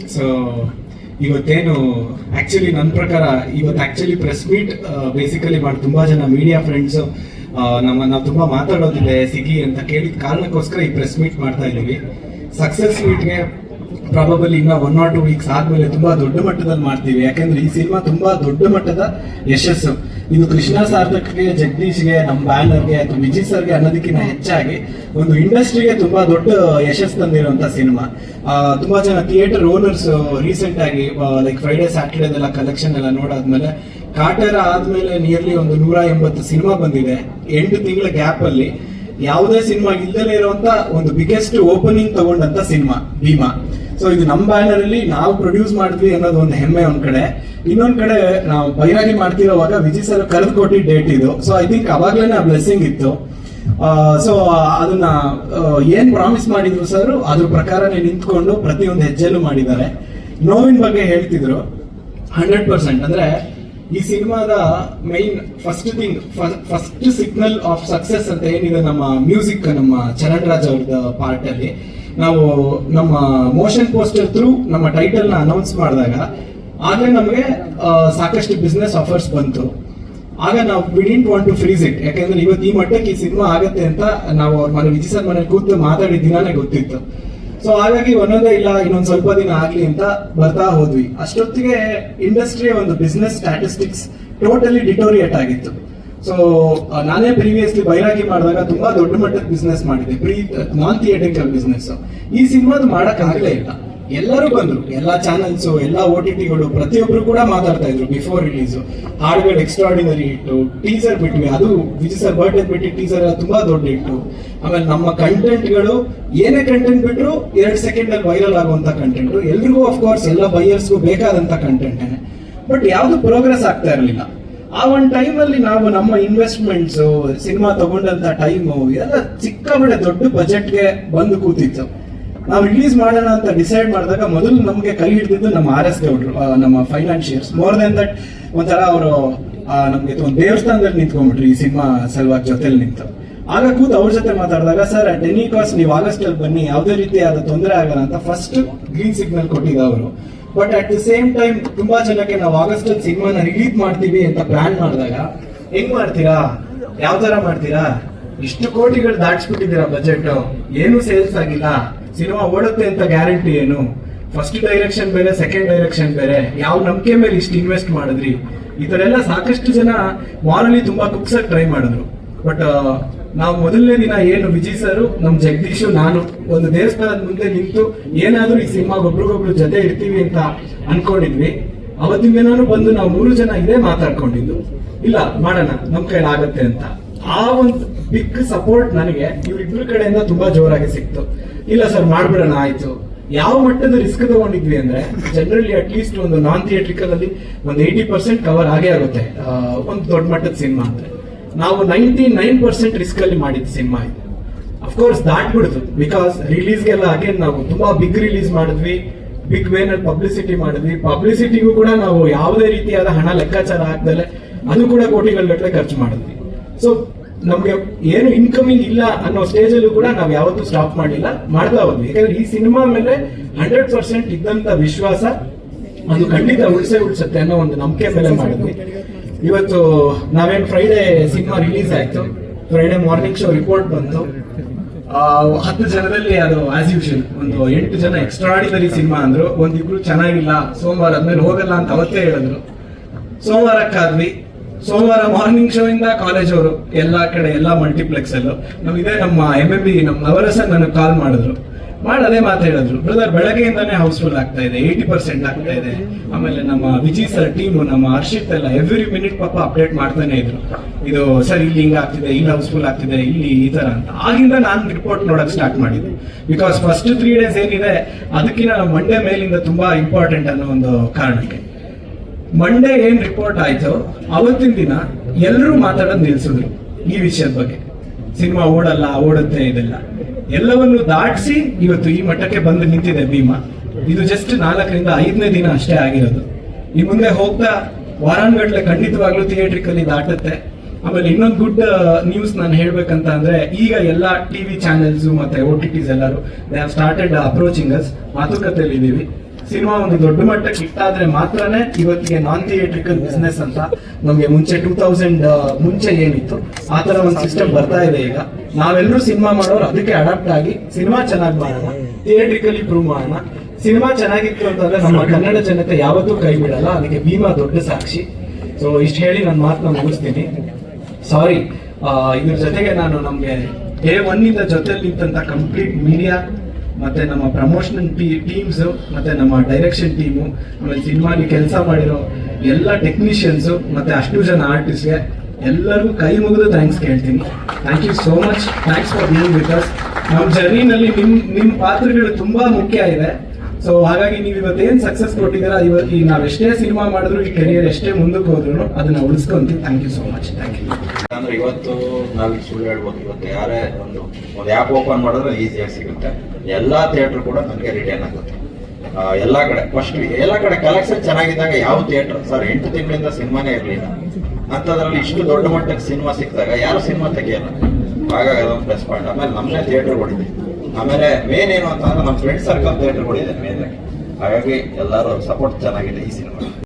So ಇವತ್ತೇನು actually ನನ್ನ ಪ್ರಕಾರ ಇವತ್ತು ಪ್ರೆಸ್ ಮೀಟ್ ಬೇಸಿಕಲಿ ಮಾಡಿ ತುಂಬಾ ಜನ ಮೀಡಿಯಾ ಫ್ರೆಂಡ್ಸ್ ನಾವು ತುಂಬಾ ಮಾತಾಡೋದಿದೆ ಸಿಗಿ ಅಂತ ಕೇಳಿದ ಕಾರಣಕ್ಕೋಸ್ಕರ ಈ ಪ್ರೆಸ್ ಮೀಟ್ ಮಾಡ್ತಾ ಇದೀವಿ. ಸಕ್ಸಸ್ ಮೀಟ್ಗೆ ಪ್ರಾಬಬಲಿ ಇನ್ನ 1 or 2 ವೀಕ್ಸ್ ಆದ್ಮೇಲೆ ತುಂಬಾ ದೊಡ್ಡ ಮಟ್ಟದಲ್ಲಿ ಮಾಡ್ತೀವಿ. ಯಾಕಂದ್ರೆ ಈ ಸಿನಿಮಾ ತುಂಬಾ ದೊಡ್ಡ ಮಟ್ಟದ ಯಶಸ್ಸು. ಇದು ಕೃಷ್ಣ ಸಾರ್ಥಕ್ಗೆ, ಜಗದೀಶ್ಗೆ, ನಮ್ಮ ಬ್ಯಾನರ್ಗೆ ಅಥವಾ ವಿಜಯ್ ಸರ್ಗೆ ಅನ್ನೋದಕ್ಕಿಂತ ಹೆಚ್ಚಾಗಿ ಒಂದು ಇಂಡಸ್ಟ್ರಿಗೆ ತುಂಬಾ ದೊಡ್ಡ ಯಶಸ್ಸು ತಂದಿರುವಂತ ಸಿನಿಮಾ. ತುಂಬಾ ಜನ ಥಿಯೇಟರ್ ಓನರ್ಸ್ ರೀಸೆಂಟ್ ಆಗಿ ಲೈಕ್ ಫ್ರೈಡೆ ಸ್ಯಾಟರ್ಡೇದೆಲ್ಲ ಕಲೆಕ್ಷನ್ ಎಲ್ಲ ನೋಡಾದ್ಮೇಲೆ ಕಾಟೇರ ಆದ್ಮೇಲೆ ನಿಯರ್ಲಿ ಒಂದು 180 ಸಿನಿಮಾ ಬಂದಿದೆ 8 ತಿಂಗಳ ಗ್ಯಾಪ್ ಅಲ್ಲಿ. ಯಾವುದೇ ಸಿನಿಮಾ ಇಲ್ಲದೇ ಇರುವಂತ ಒಂದು ಬಿಗ್ಗೆಸ್ಟ್ ಓಪನಿಂಗ್ ತಗೊಂಡಂತ ಸಿನಿಮಾ ಭೀಮಾ. ಸೊ ಇದು ನಮ್ಮ ಬ್ಯಾನರ್ ಅಲ್ಲಿ ನಾವು ಪ್ರೊಡ್ಯೂಸ್ ಮಾಡಿದ್ವಿ ಅನ್ನೋದು ಒಂದು ಹೆಮ್ಮೆ ಒಂದ್ ಕಡೆ. ಇನ್ನೊಂದ್ ಕಡೆ ನಾವು ಬೈರಾಗಿ ಮಾಡ್ತಿರೋವಾಗ ವಿಜಯ್ ಸರ್ ಕರೆದು ಕೊಟ್ಟಿದ್ದ ಡೇಟ್ ಇದು. ಸೊ ಐ ಥಿಂಕ್ ಅವಾಗ್ಲೇನೆ ಆ ಬ್ಲೆಸ್ಸಿಂಗ್ ಇತ್ತು. ಸೊ ಅದನ್ನ ಏನ್ ಪ್ರಾಮಿಸ್ ಮಾಡಿದ್ರು ಸರ್ ಅದ್ರ ಪ್ರಕಾರನೇ ನಿಂತ್ಕೊಂಡು ಪ್ರತಿಯೊಂದು ಹೆಜ್ಜೆಲ್ಲೂ ಮಾಡಿದ್ದಾರೆ. ನೋವಿನ ಬಗ್ಗೆ ಹೇಳ್ತಿದ್ರು 100%. ಅಂದ್ರೆ ಈ ಸಿನಿಮಾದ main first signal of success ಅಂತ ಏನಿದೆ ನಮ್ಮ ಮ್ಯೂಸಿಕ್, ನಮ್ಮ ಚರಣ್ ರಾಜ್ ಅವ್ರದ ಪಾರ್ಟ್ ಅಲ್ಲಿ ನಾವು ನಮ್ಮ ಮೋಷನ್ ಪೋಸ್ಟರ್ ಥ್ರೂ ನಮ್ಮ ಟೈಟಲ್ ನ ಅನೌನ್ಸ್ ಮಾಡಿದಾಗ ಆಗ್ಲೇ ನಮಗೆ ಸಾಕಷ್ಟು ಬಿಸ್ನೆಸ್ ಆಫರ್ಸ್ ಬಂತು. ಆಗ ನಾವು we didn't want to freeze it. ಯಾಕಂದ್ರೆ ಇವತ್ತು ಈ ಮಟ್ಟಕ್ಕೆ ಈ ಸಿನಿಮಾ ಆಗತ್ತೆ ಅಂತ ನಾವು ಅವ್ರ ಮನೆ ವಿಜಯ್ ಸರ್ ಮನೆ ಕೂತು ಮಾತಾಡಿದ ದಿನಾನೇ ಗೊತ್ತಿತ್ತು. ಸೊ ಹಾಗಾಗಿ ಒಂದೊಂದೇ ಇಲ್ಲ ಇನ್ನೊಂದ್ ಸ್ವಲ್ಪ ದಿನ ಆಗ್ಲಿ ಅಂತ ಬರ್ತಾ ಹೋದ್ವಿ. ಅಷ್ಟೊತ್ತಿಗೆ ಇಂಡಸ್ಟ್ರಿಯ ಒಂದು ಬಿಸ್ನೆಸ್ ಸ್ಟ್ಯಾಟಿಸ್ಟಿಕ್ಸ್ ಟೋಟಲಿ ಡಿಟೋರಿಯೇಟ್ ಆಗಿತ್ತು. ಸೊ ನಾನೇ ಪ್ರೀವಿಯಸ್ಲಿ ಬೈರಾಗಿ ಮಾಡಿದಾಗ ತುಂಬಾ ದೊಡ್ಡ ಮಟ್ಟದ ಬಿಸ್ನೆಸ್ ಮಾಡಿದೆ, ನಾನ್ ಥಿಯೇಟ್ರಿಕಲ್ ಬಿಸ್ನೆಸ್. ಈ ಸಿನಿಮಾದು ಮಾಡಕ್ ಆಗ್ಲೇ ಇಲ್ಲ. ಎಲ್ಲರೂ ಬಂದ್ರು, ಎಲ್ಲಾ ಚಾನಲ್ಸ್, ಎಲ್ಲಾ OTTಗಳು, ಪ್ರತಿಯೊಬ್ರು ಕೂಡ ಮಾತಾಡ್ತಾ ಇದ್ರು ಬಿಫೋರ್ ರಿಲೀಸ್. ಹಾಡುಗಳು ಎಕ್ಸ್ಟ್ರಾರ್ಡಿನರಿ ಇಟ್ಟು, ಟೀಸರ್ ಬಿಟ್ವಿ, ಅದು ವಿಜಯ್ ಸರ್ ಬರ್ಡೇ ಬಿಟ್ಟು ಟೀಸರ್ ತುಂಬಾ ದೊಡ್ಡ ಇಟ್ಟು. ಆಮೇಲೆ ನಮ್ಮ ಕಂಟೆಂಟ್ಗಳು ಏನೇ ಕಂಟೆಂಟ್ ಬಿಟ್ರು 2 ಸೆಕೆಂಡ್ ಅಲ್ಲಿ ವೈರಲ್ ಆಗುವಂತ ಕಂಟೆಂಟ್, ಎಲ್ರಿಗೂ ಅಫ್ಕೋರ್ಸ್ ಎಲ್ಲ ಬೈಯರ್ಸ್ಗೂ ಬೇಕಾದಂತ ಕಂಟೆಂಟ್. ಬಟ್ ಯಾವ್ದು ಪ್ರೋಗ್ರೆಸ್ ಆಗ್ತಾ ಇರಲಿಲ್ಲ. ಆ ಒಂದು ಟೈಮ್ ಅಲ್ಲಿ ನಾವು ನಮ್ಮ ಇನ್ವೆಸ್ಟ್ಮೆಂಟ್ಸ್, ಸಿನಿಮಾ ತಗೊಂಡಂತ ಟೈಮು ಎಲ್ಲ ಸಿಕ್ಕಾಬಡೆ ದೊಡ್ಡ ಬಜೆಟ್ಗೆ ಬಂದು ಕೂತಿತ್ತು. ನಾವು ರಿಲೀಸ್ ಮಾಡೋಣ ಅಂತ ಡಿಸೈಡ್ ಮಾಡಿದಾಗ ಮೊದಲು ನಮಗೆ ಕೈ ಹಿಡಿದಿದ್ದು ನಮ್ಮ RS ಗೌಡ್ರು, ನಮ್ಮ ಫೈನಾನ್ಷಿಯರ್ಸ್. ಮೋರ್ ದೆನ್ ದಟ್ ಒಂಥರ ಅವರು ನಮ್ಗೆ ಒಂದು ದೇವಸ್ಥಾನದಲ್ಲಿ ನಿಂತ್ಕೊಂಡ್ಬಿಟ್ರು ಈ ಸಿನಿಮಾ ಸಲುವಾಗಿ ಜೊತೆಲಿ ನಿಂತು. ಆಗ ಕೂತು ಅವ್ರ ಜೊತೆ ಮಾತಾಡಿದಾಗ ಸರ್ ಅಟ್ ಎನಿ ಕಾಸ್ಟ್ ನೀವು ಆಗಸ್ಟ್ ಅಲ್ಲಿ ಬನ್ನಿ, ಯಾವುದೇ ರೀತಿಯಾದ ತೊಂದರೆ ಆಗಲ್ಲ ಅಂತ ಫಸ್ಟ್ ಗ್ರೀನ್ ಸಿಗ್ನಲ್ ಕೊಟ್ಟಿದ್ದ ಅವರು. But at the same time ತುಂಬಾ ಜನಕ್ಕೆ ನಾವು ಆಗಸ್ಟ್ ಅಲ್ಲಿ ಸಿನಿಮಾನ ರಿಲೀಸ್ ಮಾಡ್ತೀವಿ ಅಂತ ಪ್ಲಾನ್ ಮಾಡಿದಾಗ ಹೆಂಗ್ ಮಾಡ್ತೀರಾ, ಯಾವ ತರ ಮಾಡ್ತೀರಾ, ಇಷ್ಟು ಕೋಟಿಗಳು ದಾಟಿಸ್ಬಿಟ್ಟಿದ್ದೀರಾ, ಬಜೆಟ್ ಏನು ಸೇಲ್ಸ್ ಆಗಿಲ್ಲ, ಸಿನಿಮಾ ಓಡುತ್ತೆ ಅಂತ ಗ್ಯಾರಂಟಿ ಏನು, ಫಸ್ಟ್ ಡೈರೆಕ್ಷನ್ ಬೇರೆ ಸೆಕೆಂಡ್ ಡೈರೆಕ್ಷನ್ ಬೇರೆ, ಯಾವ ನಂಬಿಕೆ ಮೇಲೆ ಇಷ್ಟು ಇನ್ವೆಸ್ಟ್ ಮಾಡಿದ್ರಿ, ಈ ತರ ಎಲ್ಲ ಸಾಕಷ್ಟು ಜನ ಮಾರಲಿ ತುಂಬಾ ಕುಗ್ಸಕ್ ಟ್ರೈ ಮಾಡಿದ್ರು. ಬಟ್ ನಾವು ಮೊದಲನೇ ದಿನ ಏನು ವಿಜಯ್ ಸರ್, ನಮ್ ಜಗದೀಶ್, ನಾನು ಒಂದು ದೇವಸ್ಥಾನದ ಮುಂದೆ ನಿಂತು ಏನಾದ್ರೂ ಈ ಸಿನಿಮಾಗ ಒಬ್ರಿಗೊಬ್ರು ಜೊತೆ ಇರ್ತೀವಿ ಅಂತ ಅನ್ಕೊಂಡಿದ್ವಿ. ಅವತ್ತಿನ ದಿನಾನು ಬಂದು ನಾವು 3 ಜನ ಇದೇ ಮಾತಾಡ್ಕೊಂಡಿದ್ದು, ಇಲ್ಲ ಮಾಡೋಣ ನಮ್ ಕೈಲಿ ಆಗತ್ತೆ ಅಂತ. ಆ ಒಂದು ಬಿಗ್ ಸಪೋರ್ಟ್ ನನಗೆ ಇವ್ರಿಬ್ರು ಕಡೆಯಿಂದ ತುಂಬಾ ಜೋರಾಗಿ ಸಿಕ್ತು. ಇಲ್ಲ ಸರ್ ಮಾಡ್ಬಿಡೋಣ ಆಯ್ತು. ಯಾವ ಮಟ್ಟದ ರಿಸ್ಕ್ ತಗೊಂಡಿದ್ವಿ ಅಂದ್ರೆ ಜನರಲಿ ಅಟ್ಲೀಸ್ಟ್ ಒಂದು ನಾನ್ ಥಿಯೇಟ್ರಿಕಲ್ ಅಲ್ಲಿ ಒಂದು 80% ಕವರ್ ಆಗೇ ಆಗುತ್ತೆ ಒಂದು ದೊಡ್ಡ ಮಟ್ಟದ ಸಿನಿಮಾ ಅಂದ್ರೆ. ನಾವು 99% ರಿಸ್ಕ್ ಅಲ್ಲಿ ಮಾಡಿದ ಸಿನಿಮಾ ಇದು. ಅಫ್ಕೋರ್ಸ್ ದಾಟ್ಬಿಡ್ತು, ಬಿಕಾಸ್ ರಿಲೀಸ್ಗೆಲ್ಲ ಅಗೇನ್ ನಾವು ತುಂಬಾ ಬಿಗ್ ರಿಲೀಸ್ ಮಾಡಿದ್ವಿ, ಬಿಗ್ ವೇನಲ್ಲಿ ಪಬ್ಲಿಸಿಟಿ ಮಾಡಿದ್ವಿ. ಪಬ್ಲಿಸಿಟಿಗೂ ಕೂಡ ನಾವು ಯಾವುದೇ ರೀತಿಯಾದ ಹಣ ಲೆಕ್ಕಾಚಾರ ಹಾಕ್ದಲೆ ಅದು ಕೂಡ ಕೋಟಿಗಳ ಗಟ್ಟಲೆ ಖರ್ಚು ಮಾಡಿದ್ವಿ. ಸೊ ನಮ್ಗೆ ಏನು ಇನ್ಕಮಿಂಗ್ ಇಲ್ಲ ಅನ್ನೋ ಸ್ಟೇಜ್ ಅಲ್ಲೂ ಕೂಡ ನಾವು ಯಾವತ್ತೂ ಸ್ಟಾಪ್ ಮಾಡಿಲ್ಲ, ಮಾಡ್ತಾ ಹೋದ್ವಿ. ಯಾಕಂದ್ರೆ ಈ ಸಿನಿಮಾ ಮೇಲೆ 100% ಇದ್ದಂತ ವಿಶ್ವಾಸ ಅದು ಖಂಡಿತ ಉಳಿಸುತ್ತೆ ಅನ್ನೋ ಒಂದು ನಂಬಿಕೆ ಮೇಲೆ ಮಾಡಿದ್ವಿ. ಇವತ್ತು ನಾವೇನು ಫ್ರೈಡೆ ಸಿನಿಮಾ ರಿಲೀಸ್ ಆಯ್ತು, ಫ್ರೈಡೆ ಮಾರ್ನಿಂಗ್ ಶೋ ರಿಪೋರ್ಟ್ ಬಂತು. 10 ಜನರಲ್ಲಿ ಅದು ಆಸ್ ಯೂಶುವಲ್ ಒಂದು 8 ಜನ ಎಕ್ಸ್ಟ್ರಾಡಿನರಿ ಸಿನಿಮಾ ಅಂದ್ರು, ಒಂದಿಬ್ರು ಚೆನ್ನಾಗಿಲ್ಲ, ಸೋಮವಾರ ಆದ್ಮೇಲೆ ಹೋಗಲ್ಲ ಅಂತ ಅವತ್ತೇ ಹೇಳಿದ್ರು. ಸೋಮವಾರಕ್ಕಾದ್ವಿ. ಸೋಮವಾರ ಮಾರ್ನಿಂಗ್ ಶೋ ಇಂದ ಕಾಲೇಜ್ ಅವರು ಎಲ್ಲಾ ಕಡೆ ಎಲ್ಲಾ ಮಲ್ಟಿಪ್ಲೆಕ್ಸ್ ಅಲ್ಲೂ ನಮ್ಗೆ ನಮ್ಮ MMB ನಮ್ಮ ನವರಸ ನನಗೆ ಕಾಲ್ ಮಾಡಿದ್ರು, ಅದೇ ಮಾತಾಡಿದ್ರು, ಬ್ರದರ್ ಬೆಳಗ್ಗೆಯಿಂದಾನೇ ಹೌಸ್ಫುಲ್ ಆಗ್ತಾ ಇದೆ, 80% ಆಗ್ತಾ ಇದೆ. ಆಮೇಲೆ ನಮ್ಮ ವಿಜಯ್ ಸರ್ ಟೀಮ್, ನಮ್ಮ ಹರ್ಷಿತ್ ಎಲ್ಲ ಎವ್ರಿ ಮಿನಿಟ್ ಪಾಪ ಅಪ್ಡೇಟ್ ಮಾಡ್ತಾನೆ ಇದ್ರು, ಇದು ಸರ್ ಇಲ್ಲಿ ಹಿಂಗ ಆಗ್ತಿದೆ, ಇಲ್ಲಿ ಹೌಸ್ಫುಲ್ ಆಗ್ತಿದೆ, ಇಲ್ಲಿ ಈ ತರ ಅಂತ. ಆಗಿಂದ ನಾನು ರಿಪೋರ್ಟ್ ನೋಡಕ್ ಸ್ಟಾರ್ಟ್ ಮಾಡಿದ್ದೆ. ಬಿಕಾಸ್ ಫಸ್ಟ್ 3 days ಏನಿದೆ ಅದಕ್ಕಿಂತ ಮಂಡೇ ಮೇಲಿಂದ ತುಂಬಾ ಇಂಪಾರ್ಟೆಂಟ್ ಅನ್ನೋ ಒಂದು ಕಾರಣಕ್ಕೆ. ಮಂಡೇ ಏನ್ ರಿಪೋರ್ಟ್ ಆಯ್ತು ಅವತ್ತಿನ ದಿನ ಎಲ್ಲರೂ ಮಾತಾಡೋದು ನಿಲ್ಸಿದ್ರು ಈ ವಿಷಯದ ಬಗ್ಗೆ. ಸಿನಿಮಾ ಓಡುತ್ತೆ ಇದೆಲ್ಲ ಎಲ್ಲವನ್ನು ದಾಟಿಸಿ ಇವತ್ತು ಈ ಮಟ್ಟಕ್ಕೆ ಬಂದು ನಿಂತಿದೆ ಭೀಮಾ. ಇದು ಜಸ್ಟ್ 4ರಿಂದ 5ನೇ ದಿನ ಅಷ್ಟೇ ಆಗಿರೋದು. ಈ ಮುಂದೆ ಹೋಗ್ತಾ ವಾರಾನ್ಗಟ್ಲೆ ಖಂಡಿತವಾಗ್ಲೂ ಥಿಯೇಟ್ರಿಕಲ್ಲಿ ದಾಟುತ್ತೆ. ಆಮೇಲೆ ಇನ್ನೊಂದು ಗುಡ್ ನ್ಯೂಸ್ ನಾನು ಹೇಳ್ಬೇಕಂತ ಅಂದ್ರೆ, ಈಗ ಎಲ್ಲಾ ಟಿವಿ ಚಾನೆಲ್ಸ್ ಮತ್ತೆ OTTs ಎಲ್ಲರೂ they have started approaching us, ಮಾತುಕತೆಯಲ್ಲಿ ಇದೀವಿ. ಸಿನಿಮಾ ಒಂದು ದೊಡ್ಡ ಮಟ್ಟಕ್ಕೆ ಇಟ್ಟಾದ್ರೆ ಮಾತ್ರನೇ ಇವತ್ತಿಗೆ ನಾನ್ ಥಿಯೇಟ್ರಿಕಲ್ ಬಿಸ್ನೆಸ್ ಅಂತ ನಮ್ಗೆ ಮುಂಚೆ 2000 ಮುಂಚೆ ಏನಿತ್ತು ಆ ತರ ಒಂದು ಸಿಸ್ಟಮ್ ಬರ್ತಾ ಇದೆ ಈಗ. ನಾವೆಲ್ಲರೂ ಸಿನಿಮಾ ಮಾಡೋರು ಅದಕ್ಕೆ ಅಡಾಪ್ಟ್ ಆಗಿ ಸಿನಿಮಾ ಚೆನ್ನಾಗಿ ಮಾಡೋಣ, ಥಿಯೇಟ್ರಿಕಲಿ ಪ್ರೂವ್ ಮಾಡೋಣ. ಸಿನಿಮಾ ಚೆನ್ನಾಗಿತ್ತು ಅಂತಂದ್ರೆ ನಮ್ಮ ಕನ್ನಡ ಜನತೆ ಯಾವತ್ತೂ ಕೈ ಬಿಡಲ್ಲ, ಅದಕ್ಕೆ ಭೀಮಾ ದೊಡ್ಡ ಸಾಕ್ಷಿ. ಸೊ ಇಷ್ಟು ಹೇಳಿ ನನ್ನ ಮಾತನ್ನ ಮುಗಿಸ್ತೀನಿ. ಸಾರಿ, ಇದ್ರ ಜೊತೆಗೆ ನಾನು ನಮ್ಗೆ ಡೇ 1 ಇಂದ ಜೊತೆಲಿ ನಿಂತ ಕಂಪ್ಲೀಟ್ ಮೀಡಿಯಾ ಮತ್ತೆ ನಮ್ಮ ಪ್ರಮೋಷನಲ್ ಟೀಮ್ಸ್ ಮತ್ತೆ ನಮ್ಮ ಡೈರೆಕ್ಷನ್ ಟೀಮು, ಆಮೇಲೆ ಸಿನಿಮಾಲಿ ಕೆಲಸ ಮಾಡಿರೋ ಎಲ್ಲ ಟೆಕ್ನಿಷಿಯನ್ಸ್ ಮತ್ತೆ ಅಷ್ಟು ಜನ ಆರ್ಟಿಸ್ಟ್ಗೆ ಎಲ್ಲರಿಗೂ ಕೈ ಮುಗಿದು ಥ್ಯಾಂಕ್ಸ್ ಕೇಳ್ತೀನಿ. Thank you so much. Thanks for being with us. ನಮ್ಮ ಜರ್ನಿನಲ್ಲಿ ನಿಮ್ಮ ಪಾತ್ರಗಳು ತುಂಬಾ ಮುಖ್ಯ ಇದೆ. ಸೊ ಹಾಗಾಗಿ ನೀವು ಇವತ್ತೇನು ಸಕ್ಸಸ್ ಕೊಟ್ಟಿದ್ದೀರಾ, ಈ ನಾವೆಷ್ಟೇ ಸಿನಿಮಾ ಮಾಡಿದ್ರು, ಈ ಕೆರಿಯರ್ ಎಷ್ಟೇ ಮುಂದಕ್ಕೆ ಹೋದ್ರು ಅದನ್ನ ಉಳಿಸ್ಕೊಂತೀವಿ. Thank you so much. Thank you. ಅಂದ್ರೆ ಇವತ್ತು ನಾವು ಸುಳ್ಳು ಹೇಳ್ಬೋದು, ಇವತ್ತು ಯಾರೇ ಒಂದು ಆ್ಯಪ್ ಓಪನ್ ಮಾಡಿದ್ರೆ ಈಸಿಯಾಗಿ ಸಿಗುತ್ತೆ. ಎಲ್ಲಾ ಥಿಯೇಟರ್ ಕೂಡ ನನಗೆ ರಿಟರ್ನ್ ಆಗುತ್ತೆ. ಎಲ್ಲಾ ಕಡೆ ಫಸ್ಟ್ ಎಲ್ಲ ಕಡೆ ಕಲೆಕ್ಷನ್ ಚೆನ್ನಾಗಿದ್ದಾಗ ಯಾವ ಥಿಯೇಟರ್ ಸರ್ 8 ತಿಂಗಳಿಂದ ಸಿನಿಮಾನೇ ಇರಲಿಲ್ಲ ಅಂತದ್ರಲ್ಲಿ ಇಷ್ಟು ದೊಡ್ಡ ಮಟ್ಟಕ್ಕೆ ಸಿನಿಮಾ ಸಿಕ್ಕಿದಾಗ ಯಾರು ಸಿನಿಮಾ ತೆಗಿಯಲ್ಲ. ಹಾಗಾಗಿ ಅದೊಂದು ಪ್ಲಸ್ ಪಾಯಿಂಟ್. ಆಮೇಲೆ ನಮ್ಮನೆ ಥಿಯೇಟರ್ಗಳಿದೆ. ಆಮೇಲೆ ಮೇನ್ ಏನು ಅಂತಂದ್ರೆ ನಮ್ಮ ಫ್ರೆಂಡ್ ಸರ್ಕಲ್ ಥಿಯೇಟರ್ಗಳಿದೆ ಮೇನ್. ಹಾಗಾಗಿ ಎಲ್ಲರೂ ಸಪೋರ್ಟ್ ಚೆನ್ನಾಗಿದೆ ಈ ಸಿನಿಮಾ.